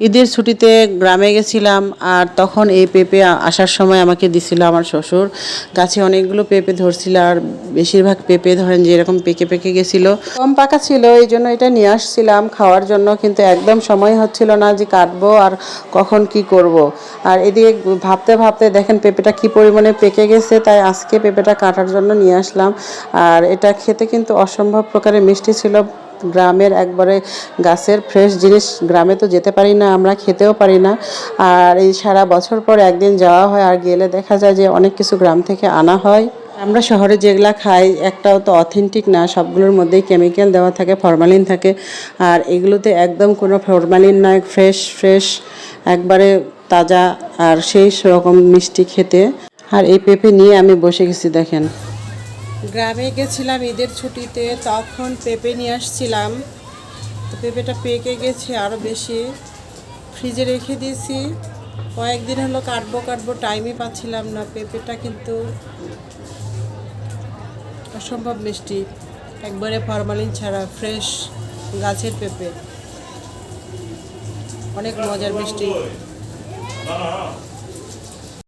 ঈদের ছুটিতে গ্রামে গেছিলাম, আর তখন এই পেঁপে আসার সময় আমাকে দিছিল আমার শ্বশুর। গাছে অনেকগুলো পেঁপে ধরছিল, আর বেশিরভাগ পেঁপে ধরেন যে এরকম পেকে পেকে গেছিল, কম পাকা ছিল, এই জন্য এটা নিয়ে আসছিলাম খাওয়ার জন্য। কিন্তু একদম সময় হচ্ছিল না যে কাটবো আর কখন কি করব। আর এদিকে ভাবতে ভাবতে দেখেন পেঁপেটা কি পরিমাণে পেকে গেছে, তাই আজকে পেঁপেটা কাটার জন্য নিয়ে আসলাম। আর এটা খেতে কিন্তু অসম্ভব প্রকারের মিষ্টি ছিল। গ্রামের একবারে গাছের ফ্রেশ জিনিস গ্রামে তো যেতে পারি না, আমরা খেতেও পারি না। আর এই সারা বছর পর একদিন যাওয়া হয়, আর গেলে দেখা যায় যে অনেক কিছু গ্রাম থেকে আনা হয়। আমরা শহরে যেগুলা খাই একটাও তো অথেন্টিক না, সবগুলোর মধ্যেই কেমিক্যাল দেওয়া থাকে, ফরমালিন থাকে। আর এগুলোতে একদম কোনো ফরমালিন নয়, ফ্রেশ ফ্রেশ একবারে তাজা, আর সেই রকম মিষ্টি খেতে। আর এই পেঁপে নিয়ে আমি বসে গেছি দেখেন। গ্রামে গেছিলাম ঈদের ছুটিতে, তখন পেঁপে নিয়ে আসছিলাম। তো পেঁপেটা পেকে গেছে আরও বেশি, ফ্রিজে রেখে দিয়েছি। কয়েকদিন হলো কাটবো টাইমই পাচ্ছিলাম না। পেঁপেটা কিন্তু অসম্ভব মিষ্টি, একবারে ফরমালিন ছাড়া ফ্রেশ গাছের পেঁপে, অনেক মজার মিষ্টি।